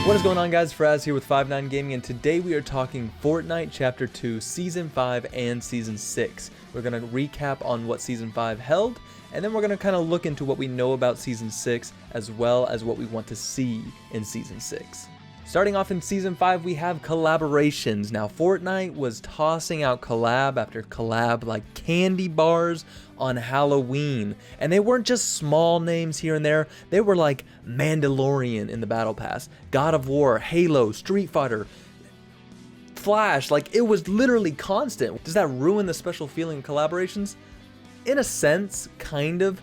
What is going on, guys? Fraz here with 59 Gaming, and today we are talking Fortnite Chapter 2, Season 5 and Season 6. We're going to recap on what Season 5 held, and then we're going to kind of look into what we know about Season 6, as well as what we want to see in Season 6. Starting off in Season 5, we have collaborations. Now, Fortnite was tossing out collab after collab like candy bars on Halloween. And they weren't just small names here and there. They were like Mandalorian in the Battle Pass, God of War, Halo, Street Fighter, Flash. Like, it was literally constant. Does that ruin the special feeling of collaborations? In a sense, kind of.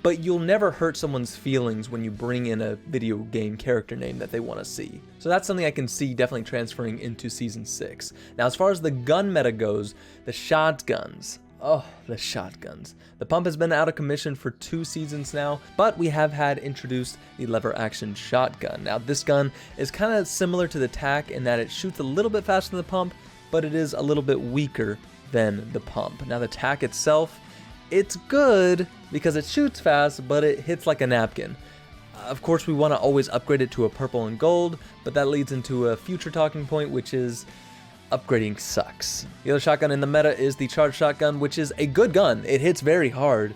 But you'll never hurt someone's feelings when you bring in a video game character name that they want to see. So that's something I can see definitely transferring into Season 6. Now, as far as the gun meta goes, the shotguns. Oh, the shotguns. The pump has been out of commission for 2 seasons now, but we have had introduced the lever action shotgun. Now, this gun is kind of similar to the TAC in that it shoots a little bit faster than the pump, but it is a little bit weaker than the pump. Now, the TAC itself, it's good because it shoots fast, but it hits like a napkin. Of course, we want to always upgrade it to a purple and gold, but that leads into a future talking point, which is upgrading sucks. The other shotgun in the meta is the charged shotgun, which is a good gun. It hits very hard.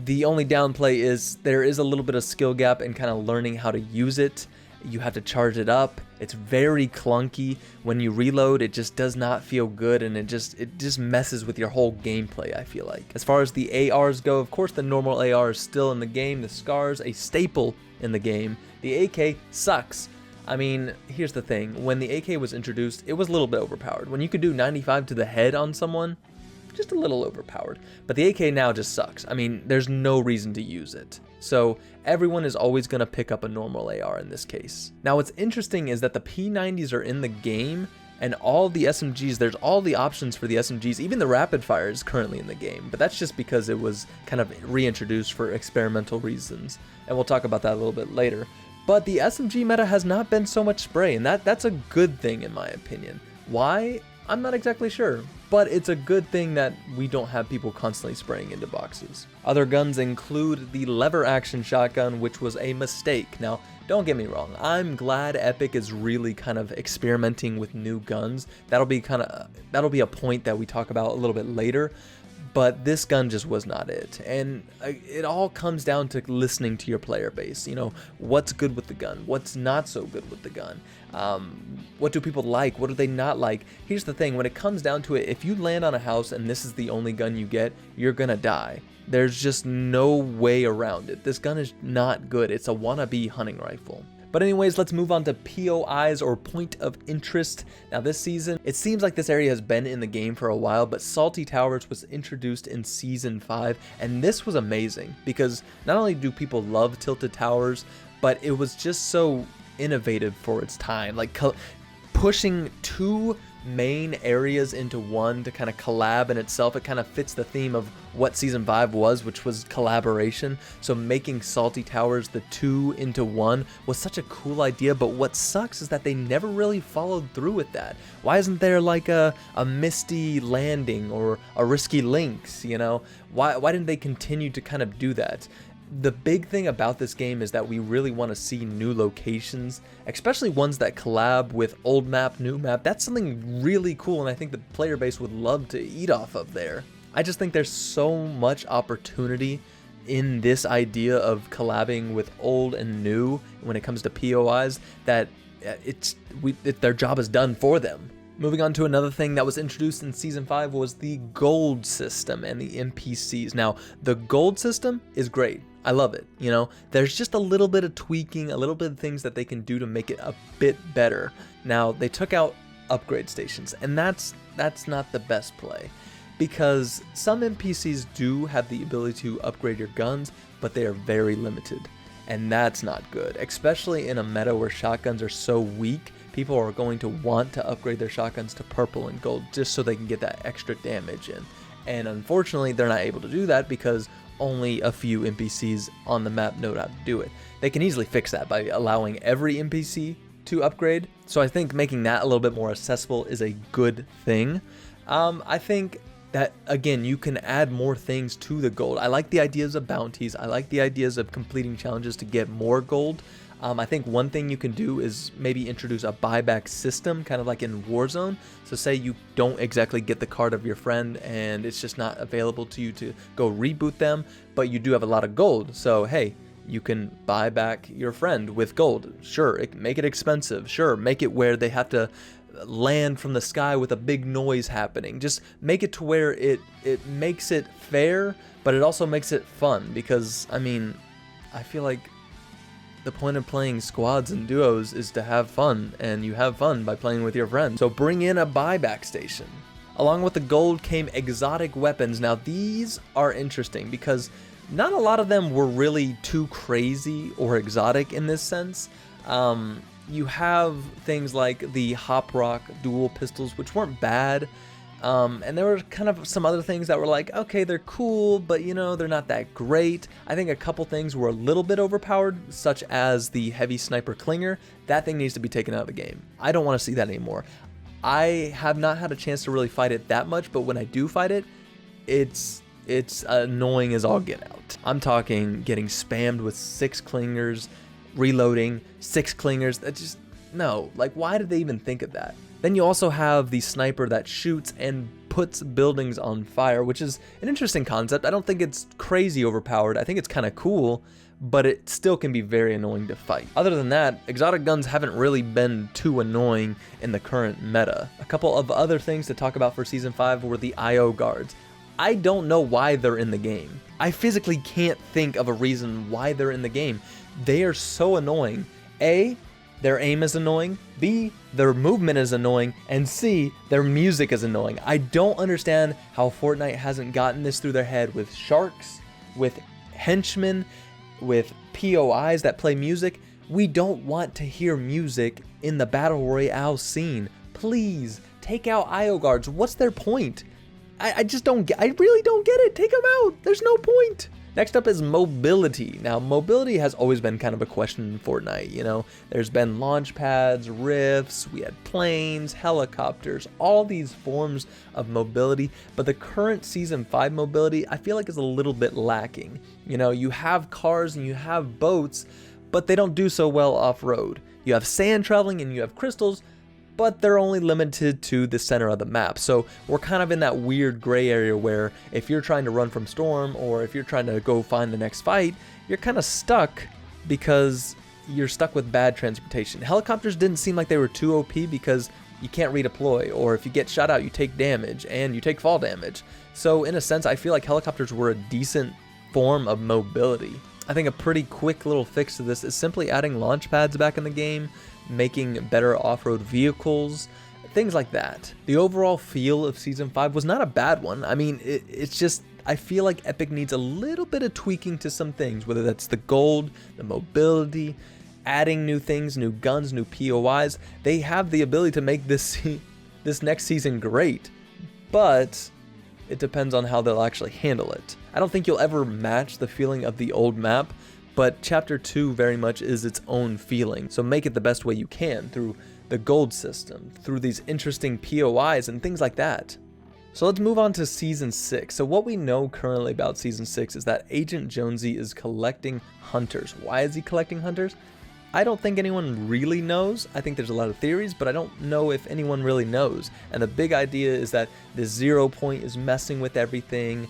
The only downplay is there is a little bit of skill gap in kind of learning how to use it. You have to charge it up. It's very clunky. When you reload, it just does not feel good, and it just messes with your whole gameplay, I feel like. As far as the ARs go, of course the normal AR is still in the game. The SCAR's a staple in the game. The AK sucks. I mean, here's the thing. When the AK was introduced, it was a little bit overpowered. When you could do 95 to the head on someone, just a little overpowered. But the AK now just sucks. I mean, there's no reason to use it. So everyone is always going to pick up a normal AR in this case. Now, what's interesting is that the P90s are in the game, and all the SMGs, there's all the options for the SMGs. Even the rapid fire is currently in the game, but that's just because it was kind of reintroduced for experimental reasons. And we'll talk about that a little bit later. But the SMG meta has not been so much spray, and that's a good thing in my opinion. Why? I'm not exactly sure, but it's a good thing that we don't have people constantly spraying into boxes. Other guns include the lever action shotgun, which was a mistake. Now, don't get me wrong, I'm glad Epic is really kind of experimenting with new guns. That'll be a point that we talk about a little bit later. But this gun just was not it. And it all comes down to listening to your player base. You know, what's good with the gun? What's not so good with the gun? What do people like? What do they not like? Here's the thing. When it comes down to it, if you land on a house and this is the only gun you get, you're gonna die. There's just no way around it. This gun is not good. It's a wannabe hunting rifle. But anyways, let's move on to POIs, or point of interest. Now this season, it seems like this area has been in the game for a while, but Salty Towers was introduced in Season 5, and this was amazing because not only do people love tilted towers, but it was just so innovative for its time. Like pushing 2 main areas into one to kind of collab in itself. It kind of fits the theme of what Season 5 was, which was collaboration. So making Salty Towers the 2 into 1 was such a cool idea, but what sucks is that they never really followed through with that. Why isn't there like a Misty Landing or a Risky Links, you know? Why didn't they continue to kind of do that? The big thing about this game is that we really want to see new locations, especially ones that collab with old map, new map. That's something really cool, and I think the player base would love to eat off of there. I just think there's so much opportunity in this idea of collabing with old and new when it comes to POIs that their job is done for them. Moving on to another thing that was introduced in Season 5 was the gold system and the NPCs. Now, the gold system is great. I love it. You know, there's just a little bit of tweaking, a little bit of things that they can do to make it a bit better. Now, they took out upgrade stations, and that's not the best play, because some NPCs do have the ability to upgrade your guns, but they are very limited, and that's not good, especially in a meta where shotguns are so weak. People are going to want to upgrade their shotguns to purple and gold just so they can get that extra damage in. And unfortunately, they're not able to do that because only a few NPCs on the map know how to do it. They can easily fix that by allowing every NPC to upgrade. So I think making that a little bit more accessible is a good thing. I think that, again, you can add more things to the gold. I like the ideas of bounties. I like the ideas of completing challenges to get more gold. I think one thing you can do is maybe introduce a buyback system, kind of like in Warzone. So say you don't exactly get the card of your friend and it's just not available to you to go reboot them, but you do have a lot of gold. So hey, you can buy back your friend with gold. Sure, make it expensive. Sure, make it where they have to land from the sky with a big noise happening. Just make it to where it makes it fair, but it also makes it fun, because I mean, I feel like the point of playing squads and duos is to have fun, and you have fun by playing with your friends. So bring in a buyback station. Along with the gold came exotic weapons. Now these are interesting because not a lot of them were really too crazy or exotic in this sense. You have things like the Hop Rock dual pistols, which weren't bad. And there were kind of some other things that were like, okay, they're cool, but you know, they're not that great. I think a couple things were a little bit overpowered, such as the heavy sniper clinger. That thing needs to be taken out of the game. I don't want to see that anymore. I have not had a chance to really fight it that much, but when I do fight it, it's annoying as all get out. I'm talking getting spammed with 6 clingers, reloading 6 clingers. That just, no, like, why did they even think of that? Then you also have the sniper that shoots and puts buildings on fire, which is an interesting concept. I don't think it's crazy overpowered. I think it's kind of cool, but it still can be very annoying to fight. Other than that, exotic guns haven't really been too annoying in the current meta. A couple of other things to talk about for Season 5 were the IO guards. I don't know why they're in the game. I physically can't think of a reason why they're in the game. They are so annoying. A, their aim is annoying. B, their movement is annoying. And C, their music is annoying. I don't understand how Fortnite hasn't gotten this through their head with sharks, with henchmen, with POIs that play music. We don't want to hear music in the Battle Royale scene. Please, take out IO guards. What's their point? I just don't get, I really don't get it. Take them out. There's no point. Next up is mobility. Now, mobility has always been kind of a question in Fortnite, you know. There's been launch pads, rifts, we had planes, helicopters, all these forms of mobility, but the current Season 5 mobility, I feel like is a little bit lacking. You know, you have cars and you have boats, but they don't do so well off-road. You have sand traveling and you have crystals, but they're only limited to the center of the map. So we're kind of in that weird gray area where if you're trying to run from storm or if you're trying to go find the next fight, you're kind of stuck because you're stuck with bad transportation. Helicopters didn't seem like they were too OP because you can't redeploy, or if you get shot out, you take damage and you take fall damage. So in a sense, I feel like helicopters were a decent form of mobility. I think a pretty quick little fix to this is simply adding launch pads back in the game, making better off-road vehicles, things like that. The overall feel of Season 5 was not a bad one. I mean, it's just, I feel like Epic needs a little bit of tweaking to some things, whether that's the gold, the mobility, adding new things, new guns, new POIs. They have the ability to make this next season great, but it depends on how they'll actually handle it. I don't think you'll ever match the feeling of the old map, but Chapter 2 very much is its own feeling, so make it the best way you can through the gold system, through these interesting POIs and things like that. So let's move on to Season 6. So what we know currently about Season 6 is that Agent Jonesy is collecting hunters. Why is he collecting hunters? I don't think anyone really knows. I think there's a lot of theories, but I don't know if anyone really knows. And the big idea is that the 0 point is messing with everything.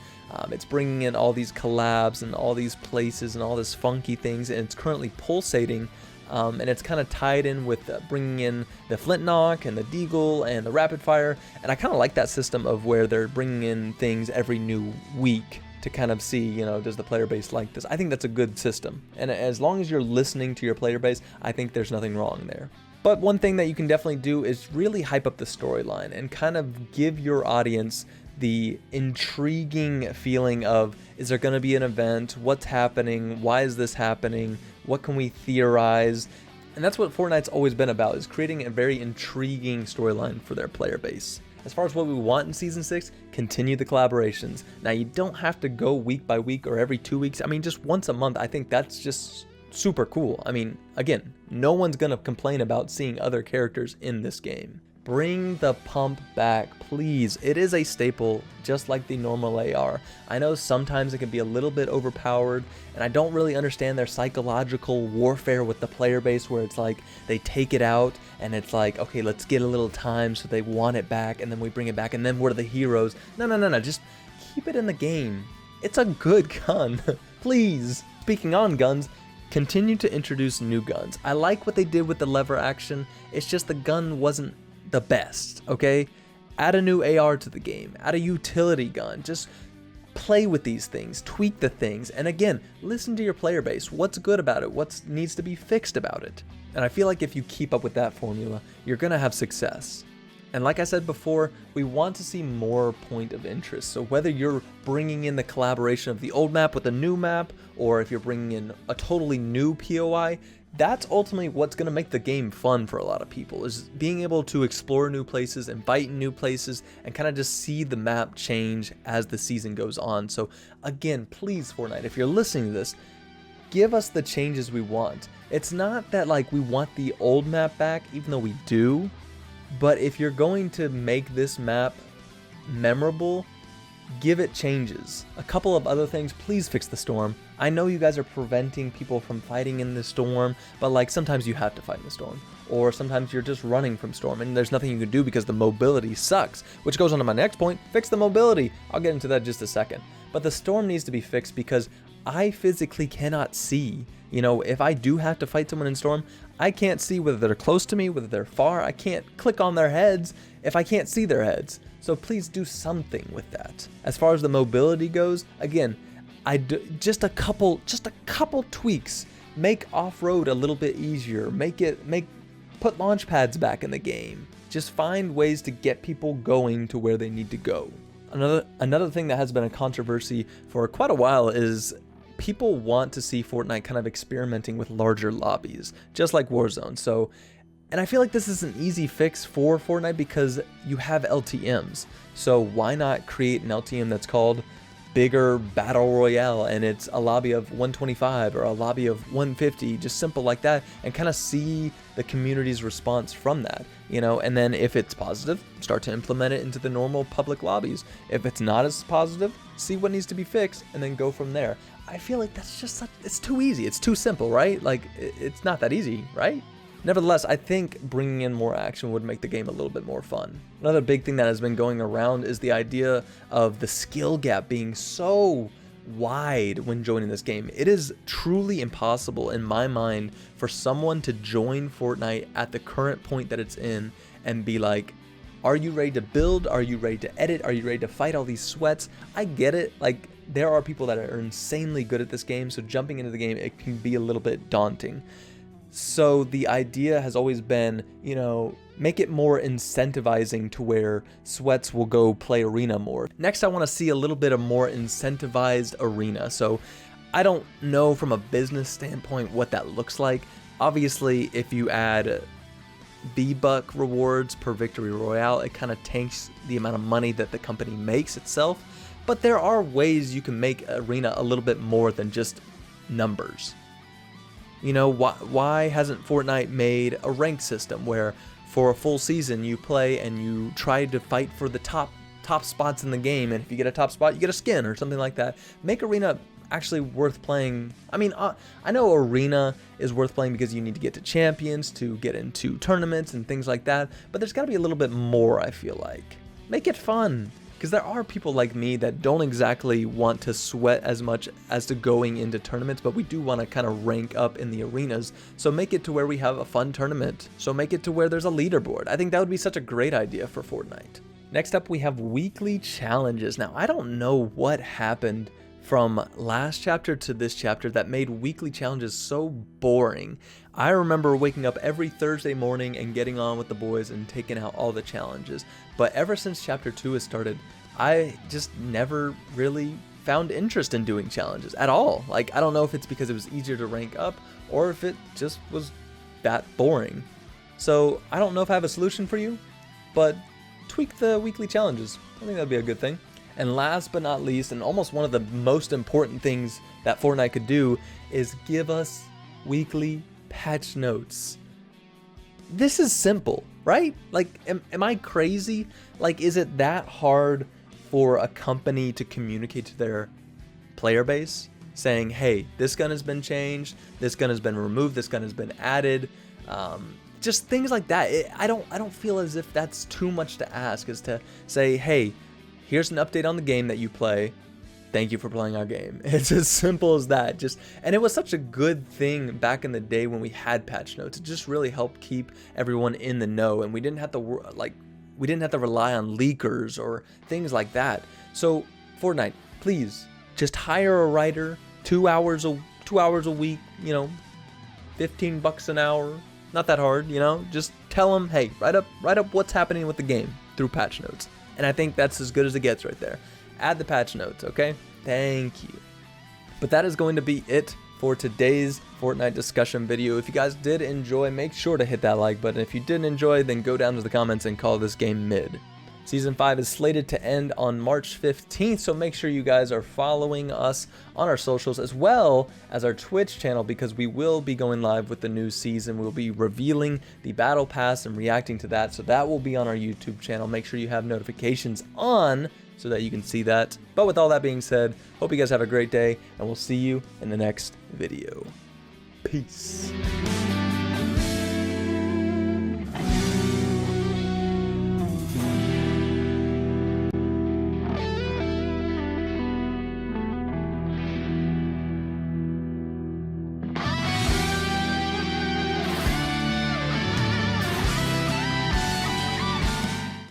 It's bringing in all these collabs and all these places and all this funky things, and it's currently pulsating, and it's kind of tied in with bringing in the flint knock and the deagle and the rapid fire, and I kind of like that system of where they're bringing in things every new week to kind of see, you know, does the player base like this? I think that's a good system, and as long as you're listening to your player base, I think there's nothing wrong there. But one thing that you can definitely do is really hype up the storyline and kind of give your audience the intriguing feeling of, is there going to be an event? What's happening? Why is this happening? What can we theorize? And that's what Fortnite's always been about, is creating a very intriguing storyline for their player base. As far as what we want in Season 6, continue the collaborations. Now, you don't have to go week by week or every 2 weeks. I mean, just once a month. I think that's just super cool. I mean, again, no one's going to complain about seeing other characters in this game. Bring the pump back, please. It is a staple, just like the normal AR. I know sometimes it can be a little bit overpowered, and I don't really understand their psychological warfare with the player base, where it's like they take it out and it's like, okay, let's get a little time, so they want it back, and then we bring it back, and then we're the heroes. No, just keep it in the game. It's a good gun, please. Speaking on guns, continue to introduce new guns. I like what they did with the lever action. It's just the gun wasn't the best, okay? Add a new AR to the game, add a utility gun, just play with these things, tweak the things, and again, listen to your player base. What's good about it? What needs to be fixed about it? And I feel like if you keep up with that formula, you're gonna have success. And like I said before, we want to see more point of interest. So whether you're bringing in the collaboration of the old map with a new map, or if you're bringing in a totally new POI, that's ultimately what's going to make the game fun for a lot of people, is being able to explore new places, invite new places, and kind of just see the map change as the season goes on. So again, please, Fortnite, if you're listening to this, give us the changes we want. It's not that like we want the old map back, even though we do, but if you're going to make this map memorable, give it changes. A couple of other things, please fix the storm. I know you guys are preventing people from fighting in the storm, but like sometimes you have to fight in the storm, or sometimes you're just running from storm and there's nothing you can do because the mobility sucks, which goes on to my next point, fix the mobility. I'll get into that in just a second. But the storm needs to be fixed because I physically cannot see. You know, if I do have to fight someone in storm, I can't see whether they're close to me, whether they're far. I can't click on their heads if I can't see their heads. So please do something with that. As far as the mobility goes, again, just a couple tweaks. Make off-road a little bit easier. Put launch pads back in the game. Just find ways to get people going to where they need to go. Another thing that has been a controversy for quite a while is people want to see Fortnite kind of experimenting with larger lobbies, just like Warzone. And I feel like this is an easy fix for Fortnite because you have LTMs. So why not create an LTM that's called Bigger Battle Royale, and it's a lobby of 125 or a lobby of 150, just simple like that, and kind of see the community's response from that, you know? And then if it's positive, start to implement it into the normal public lobbies. If it's not as positive, see what needs to be fixed and then go from there. I feel like that's just it's too easy. It's too simple, right? Like it's not that easy, right? Nevertheless, I think bringing in more action would make the game a little bit more fun. Another big thing that has been going around is the idea of the skill gap being so wide when joining this game. It is truly impossible in my mind for someone to join Fortnite at the current point that it's in and be like, are you ready to build? Are you ready to edit? Are you ready to fight all these sweats? I get it. Like, there are people that are insanely good at this game, so jumping into the game, it can be a little bit daunting. So the idea has always been, you know, make it more incentivizing to where sweats will go play arena more. Next, I want to see a little bit of more incentivized arena. So I don't know from a business standpoint what that looks like. Obviously, if you add V-Buck rewards per victory royale, it kind of tanks the amount of money that the company makes itself. But there are ways you can make arena a little bit more than just numbers. You know, why hasn't Fortnite made a rank system where for a full season you play and you try to fight for the top spots in the game, and if you get a top spot, you get a skin or something like that? Make arena actually worth playing. I mean, I know arena is worth playing because you need to get to champions, to get into tournaments and things like that, but there's got to be a little bit more, I feel like. Make it fun. Because there are people like me that don't exactly want to sweat as much as to going into tournaments, but we do want to kind of rank up in the arenas. So make it to where we have a fun tournament. So make it to where there's a leaderboard. I think that would be such a great idea for Fortnite. Next up, we have weekly challenges. Now, I don't know what happened from last chapter to this chapter that made weekly challenges so boring. I remember waking up every Thursday morning and getting on with the boys and taking out all the challenges. But ever since chapter 2 has started, I just never really found interest in doing challenges at all. Like, I don't know if it's because it was easier to rank up or if it just was that boring. So I don't know if I have a solution for you, but tweak the weekly challenges. I think that'd be a good thing. And last but not least, and almost one of the most important things that Fortnite could do, is give us weekly patch notes. This is simple. right? Like, am I crazy? Like, is it that hard for a company to communicate to their player base saying, hey, this gun has been changed, this gun has been removed, this gun has been added, just things like that. I don't feel as if that's too much to ask, is to say, hey, here's an update on the game that you play. Thank you for playing our game. It's as simple as that. And it was such a good thing back in the day when we had patch notes. It just really helped keep everyone in the know, and we didn't have to rely on leakers or things like that. So Fortnite, please just hire a writer, 2 hours a week, you know, $15 an hour. Not that hard, you know. Just tell them, hey, write up what's happening with the game through patch notes. And I think that's as good as it gets right there. Add the patch notes, okay? Thank you. But that is going to be it for today's Fortnite discussion video. If you guys did enjoy, make sure to hit that like button. If you didn't enjoy, then go down to the comments and call this game mid. Season 5 is slated to end on March 15th, so make sure you guys are following us on our socials as well as our Twitch channel, because we will be going live with the new season. We'll be revealing the Battle Pass and reacting to that, so that will be on our YouTube channel. Make sure you have notifications on so that you can see that. But with all that being said, hope you guys have a great day, and we'll see you in the next video. Peace.